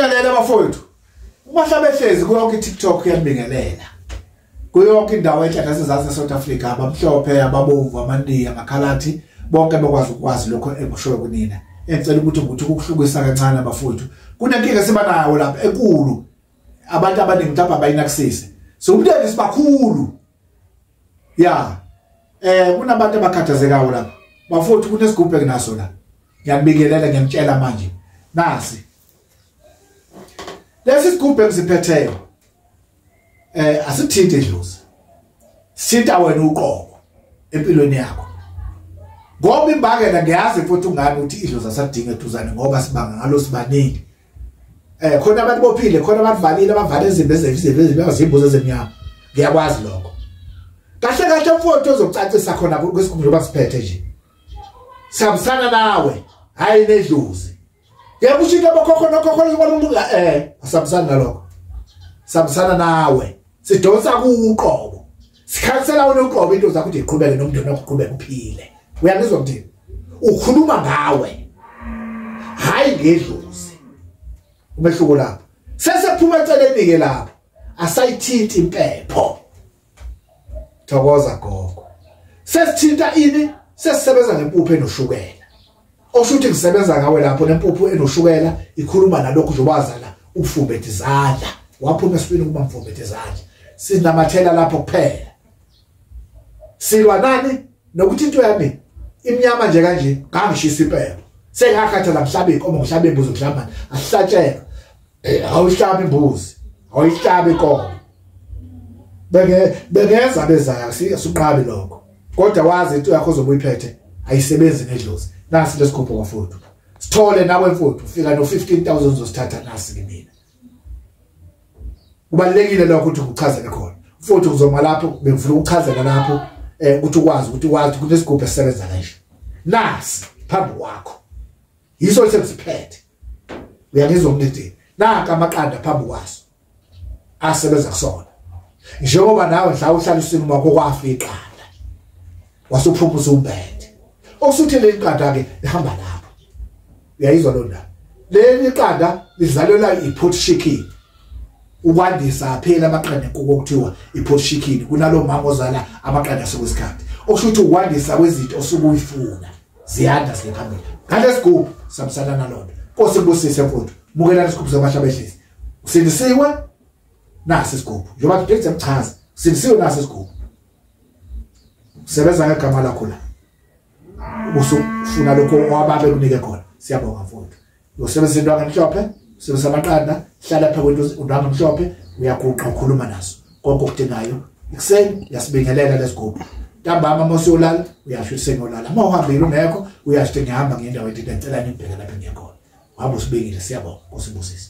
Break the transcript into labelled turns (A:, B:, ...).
A: Ngiyabingelela bafowethu. Umahlabe hlezi konke iTikTok yanibingelela. Kuyonke indawo enhlanhla sezantsi South Africa abamhlophe ababomvu amandiya amakhalathi bonke bakwazi lokho ekushoyo kunina. Engicela ukuthi ukuhlukisa kancane abafowethu. Kunenkinga sibanayo lapha enkulu. Abantu abaningi mhlawumbe abayinakisise. So umntwana sibakhulu. Ya. Kunabantu abakhathazekayo lapha. Bafowethu kunesigubhe kunaso la. Ngiyabingelela ngiyamtshela manje. Nasi. Lesi sigubhe engiziphetheyo. Asithinte idlozi. Sitha wena uqobo empilweni yakho. Ngoba imbangela ngiyazi futhi ungani ukuthi idlozi asadinga eduzane ngoba sibanga ngalo sibaningi. Khona abantu bophile, khona abantu valile abavale izimbe ezimbuzo ezemnyama. Ngiyakwazi lokho. Kahle mfowethu ozokucacisa khona kwesigubhe basiphethe nje. Sihambisana nawe, hayi nedlozi. Yakushinga bakhokhona asabusana nalokho. Sabusana nawe. Sidonsa kuqobo. Sikhansela wena uqobo into zakho ukuthi iqhubeke nomndeni wakho uqhubeke uphile. Uyangizwa mthini? Ukhuluma ngawe. Hayi ngedlozi. Umehluko lapho. Sesephuma eceleni ke lapho. Asayithinta impepho. Thokoza gogo. Sesithinta ini? Sesisebenza ngempuphu enoshukela. Oshuthi ngisebenza ngawe lapho nempuphu enoshukela ikhuluma nalokho uzowazana ufumbethe izandla. Waphuma esipini kuba mfumbethe izandla. Sinamathela lapho kuphela. Silwa nani? Nokuthi into yami imnyama nje kanje ngangishisa impepho. Sengakhathala mhlabe inkomo ngihlabe imbuzi mhlamba asihlatshela. Awuhlabe imbuzi. Awuyihlabe inkomo. Bengeza bezayo siyasuqabi lokho. Kodwa wazi into yakho ozobuyiphethe ayisebenzi nedlozi. Nasi lesikupho bafowethu. Sithole nawe mfowethu ufika no 15,000 uzosithatha nasi kimi. Kubalekile lokho ukuthi ukuchazele khona. Mfowethu uzoma lapho bengifuna ukuchazela lapho ukuthi ukwazi ukuthi kunesigubhe esisebenza kanje. Nasi phambi kwakho. Yiso lesiphethe. Uyangizwa umndeni. Naka amaqanda phambi kwaso. Asebenza kusona. Njengoba nawe mhlawumbe uhlala usini wakho kwafika. Wasuphumza umbethe. Okusuthi le iqanda ke ihamba lapho. Uyayizwa lo ndaba. Le iqanda lizalela iPort Chicken. Ukwandisa phela amaqanda enkukhu okuthiwa iPort Chicken kunalo mama ozala amaqanda asekwesikhathi. Okushuthi ukwandisa kwezinto osuke uyifuna ziyanda ziphambili. Ngale sigubhu samsana nalona. Nkosi kubusise mfowethu. Mukela isigubhu samahlabe ehlisi. Usindisiwe nasi isigubhu. Njengoba ngithe mchaza, usindisiwe nasi isigubhu. Sebenza ngegama lakho la. Usufuna lokho wababe kunike khona. Siyabonga mfowethu. Usebenza into amhlophe, usebenza amaqanda, hlala phe kwento undanga amhlophe, uyaguqa ukhuluma naso. Konke okudingayo. Ikuseni yasibingelela lesigubhu. Ntambama mosiyolala, uyasho isengolala. Uma uhambile ungekho, uyasho ngihamba ngendawo ethi ngicela nibheke lapha ngiyakhona. Wabo sibingile siyabonga, usibusise.